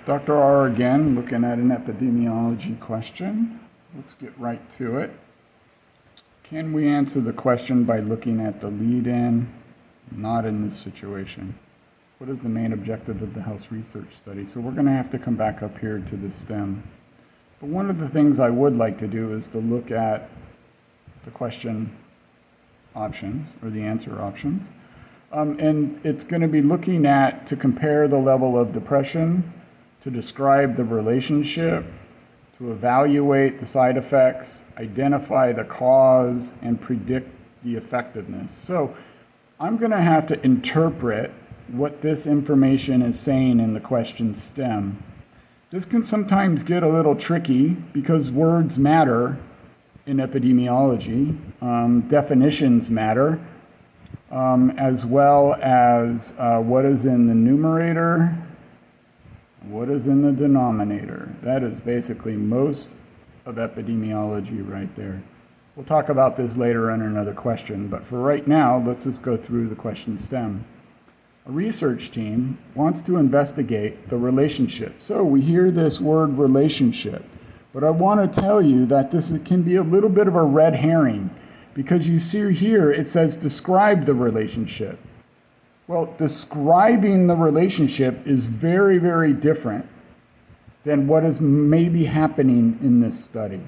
Dr. R again, looking at an epidemiology question. Let's get right to it. Can we answer the question by looking at the lead-in? Not in this situation. What is the main objective of the health research study? So we're going to have to come back up here to the stem. But one of the things I would like to do is to look at the question options, or the answer options. And it's going to be looking at, to compare the level of depression, to describe the relationship, to evaluate the side effects, identify the cause, and predict the effectiveness. So I'm going to have to interpret what this information is saying in the question stem. This can sometimes get a little tricky because words matter in epidemiology. Definitions matter, as well as what is in the numerator, what is in the denominator. That is basically most of epidemiology right there. We'll talk about this later in another question, but for right now, let's just go through the question stem. A research team wants to investigate the relationship. So we hear this word relationship, but I want to tell you that this can be a little bit of a red herring, because you see here it says describe the relationship. Well, describing the relationship is very, very different than what is maybe happening in this study,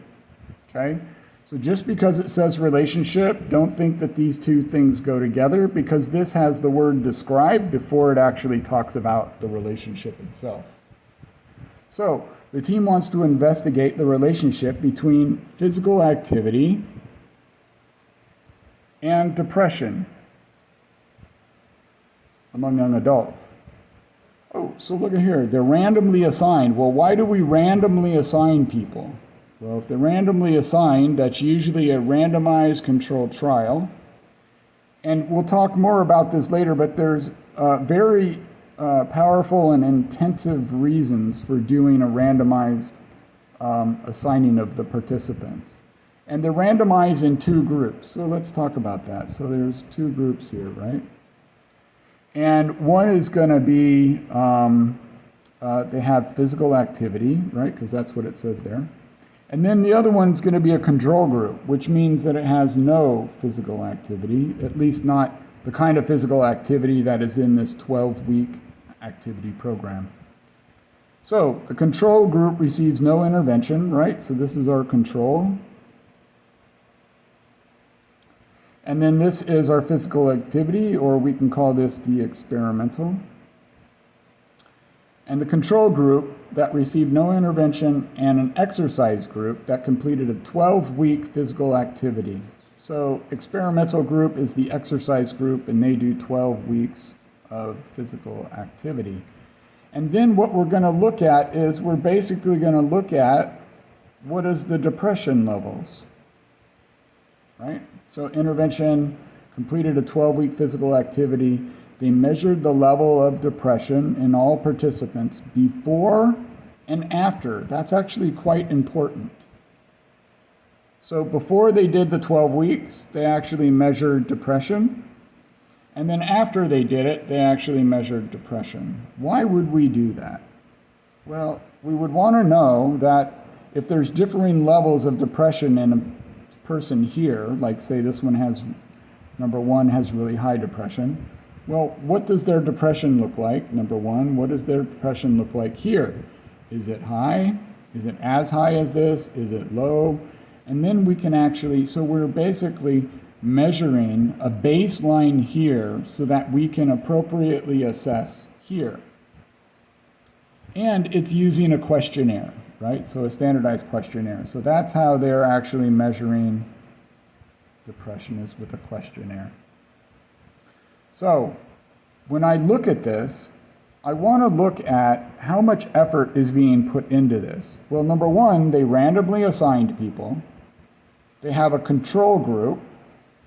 okay? So just because it says relationship, don't think that these two things go together, because this has the word describe before it actually talks about the relationship itself. So the team wants to investigate the relationship between physical activity and depression among young adults. Oh, so look at here, they're randomly assigned. Well, why do we randomly assign people? Well, if they're randomly assigned, that's usually a randomized controlled trial. And we'll talk more about this later, but there's very powerful and intensive reasons for doing a randomized assigning of the participants. And they're randomized in two groups. So let's talk about that. So there's two groups here, right? And one is going to be, they have physical activity, right? Because that's what it says there. And then the other one's going to be a control group, which means that it has no physical activity, at least not the kind of physical activity that is in this 12-week activity program. So the control group receives no intervention, right? So this is our control. And then this is our physical activity, or we can call this the experimental. And the control group that received no intervention, and an exercise group that completed a 12-week physical activity. So experimental group is the exercise group, and they do 12 weeks of physical activity. And then what we're going to look at is we're basically going to look at what is the depression levels, right? So intervention completed a 12-week physical activity. They measured the level of depression in all participants before and after. That's actually quite important. So before they did the 12 weeks, they actually measured depression. And then after they did it, they actually measured depression. Why would we do that? Well, we would want to know that if there's differing levels of depression in a person here, like say this one has, number one has really high depression. Well, what does their depression look like? Number one, what does their depression look like here? Is it high? Is it as high as this? Is it low? And then we can actually, so we're basically measuring a baseline here so that we can appropriately assess here. And it's using a questionnaire, right? So a standardized questionnaire. So that's how they're actually measuring depression, is with a questionnaire. So when I look at this, I want to look at how much effort is being put into this. Well, number one, they randomly assigned people. They have a control group.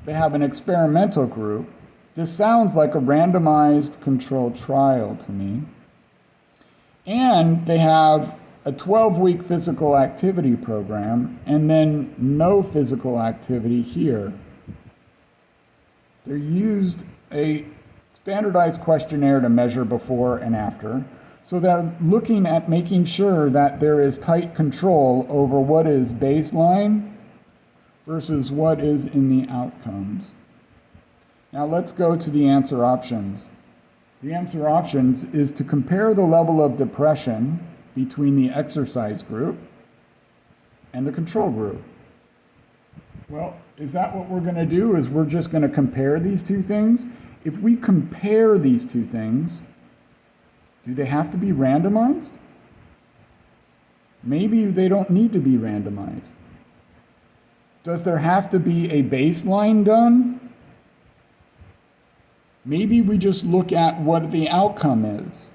They have an experimental group. This sounds like a randomized controlled trial to me. And they have a 12-week physical activity program, and then no physical activity here. They used a standardized questionnaire to measure before and after. So they're looking at making sure that there is tight control over what is baseline versus what is in the outcomes. Now let's go to the answer options. The answer options is to compare the level of depression between the exercise group and the control group. Well, is that what we're going to do? Is we're just going to compare these two things? If we compare these two things, do they have to be randomized? Maybe they don't need to be randomized. Does there have to be a baseline done? Maybe we just look at what the outcome is.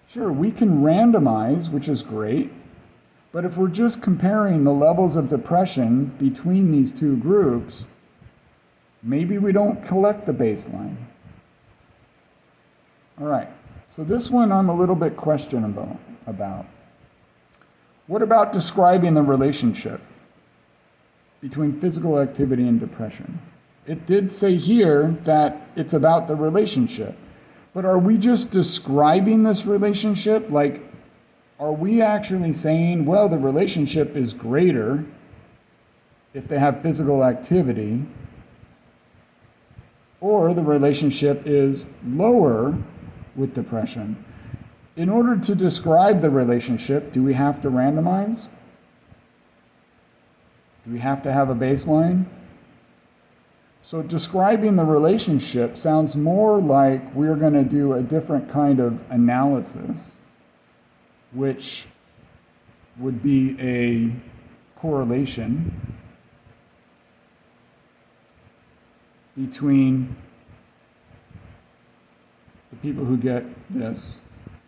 Sure, we can randomize, which is great, but if we're just comparing the levels of depression between these two groups, maybe we don't collect the baseline. All right, so this one I'm a little bit questionable about. What about describing the relationship between physical activity and depression? It did say here that it's about the relationship, but are we just describing this relationship? Like, are we actually saying, well, the relationship is greater if they have physical activity, or the relationship is lower with depression? In order to describe the relationship, do we have to randomize? Do we have to have a baseline? So describing the relationship sounds more like we're going to do a different kind of analysis, which would be a correlation between the people who get this,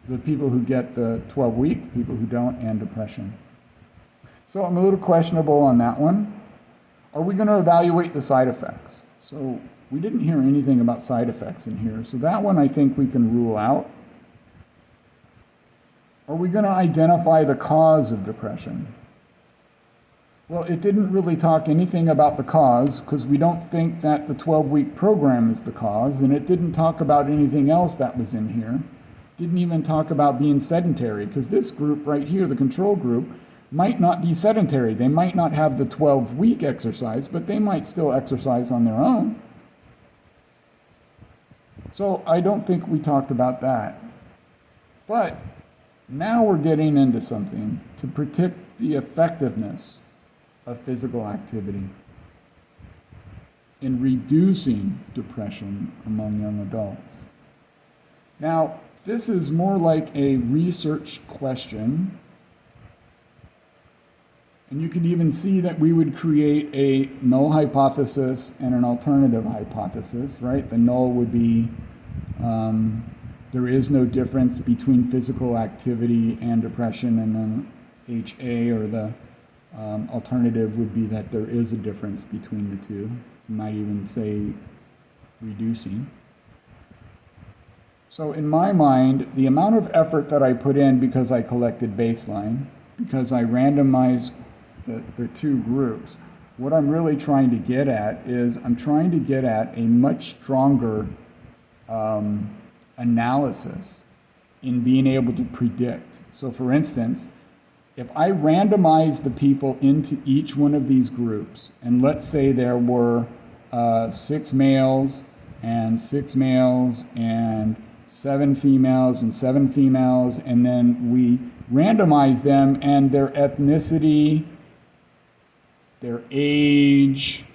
the people who get the 12-week, the people who don't, and depression. So I'm a little questionable on that one. Are we going to evaluate the side effects? So we didn't hear anything about side effects in here, so that one I think we can rule out. Are we going to identify the cause of depression? Well, it didn't really talk anything about the cause because we don't think that the 12-week program is the cause, and it didn't talk about anything else that was in here. Didn't even talk about being sedentary, because this group right here, the control group, might not be sedentary. They might not have the 12-week exercise, but they might still exercise on their own. So I don't think we talked about that. But now we're getting into something to predict the effectiveness of physical activity in reducing depression among young adults. Now, this is more like a research question. And you can even see that we would create a null hypothesis and an alternative hypothesis, right? The null would be there is no difference between physical activity and depression, and then HA, or the alternative, would be that there is a difference between the two. You might even say reducing. So in my mind, the amount of effort that I put in because I collected baseline, because I randomized the two groups, what I'm really trying to get at is I'm trying to get at a much stronger analysis in being able to predict. So for instance, if I randomize the people into each one of these groups, and let's say there were 6 males and 6 males and 7 females and 7 females, and then we randomize them and their ethnicity, their age,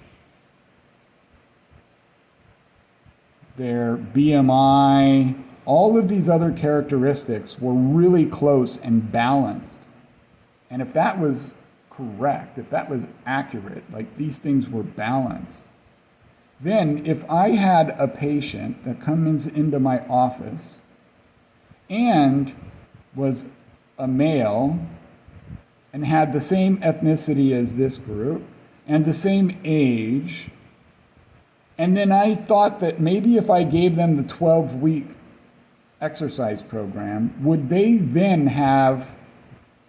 their BMI, all of these other characteristics were really close and balanced. And if that was correct, if that was accurate, like these things were balanced, then if I had a patient that comes into my office and was a male and had the same ethnicity as this group and the same age, and then I thought that maybe if I gave them the 12-week exercise program, would they then have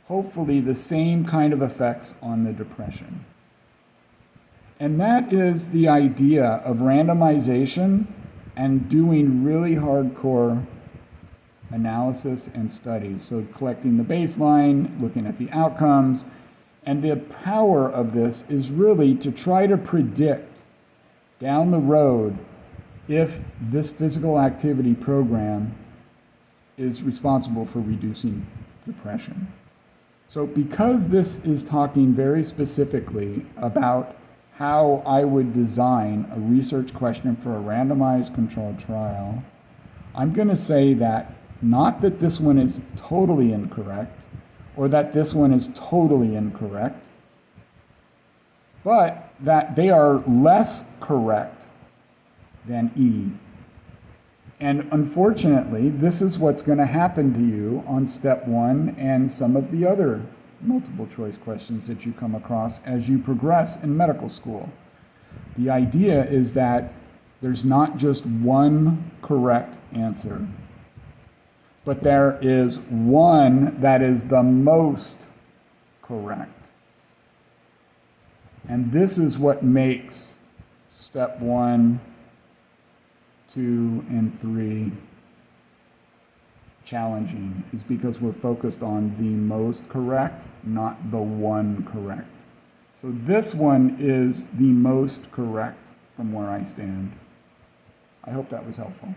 hopefully the same kind of effects on the depression? And that is the idea of randomization and doing really hardcore analysis and studies. So collecting the baseline, looking at the outcomes, and the power of this is really to try to predict down the road if this physical activity program is responsible for reducing depression. So because this is talking very specifically about how I would design a research question for a randomized controlled trial, I'm going to say that not that this one is totally incorrect or that this one is totally incorrect, but that they are less correct than E. And unfortunately, this is what's going to happen to you on step 1 and some of the other multiple choice questions that you come across as you progress in medical school. The idea is that there's not just one correct answer, but there is one that is the most correct. And this is what makes step 1, 2, and 3 challenging, is because we're focused on the most correct, not the one correct. So this one is the most correct from where I stand. I hope that was helpful.